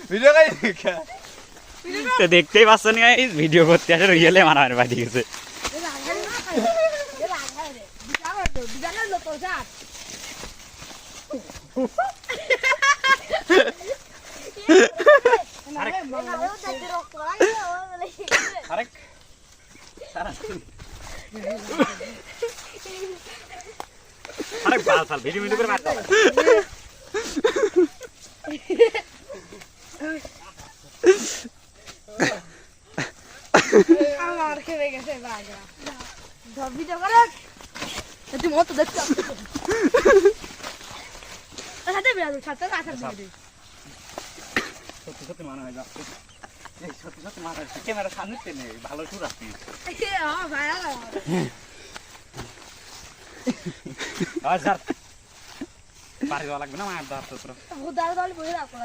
video গাই তো দেখতেই পাচ্ছেন গাইস ভিডিও করতে আসে রিয়েলে মারামারি বাজি গেছে আরে বাল সাল ভিডিও ভিডিও করে মারতে হবে আমার খেয়ে গেছে বাগা ধর ভিডিও করে তুই মত দেখছ সাথে বিরাজ সাথে আসার দিবি সত্যি সত্যি মানা হয় যাচ্ছে এই সত্যি সত্যি মানা হয় ক্যামেরা সামনে টেনে ভালো সুর আসছে হ্যাঁ ভাই আর স্যার বাড়ি যাওয়া লাগবে না মায়ের দাঁত তো হুদার দল বই রাখো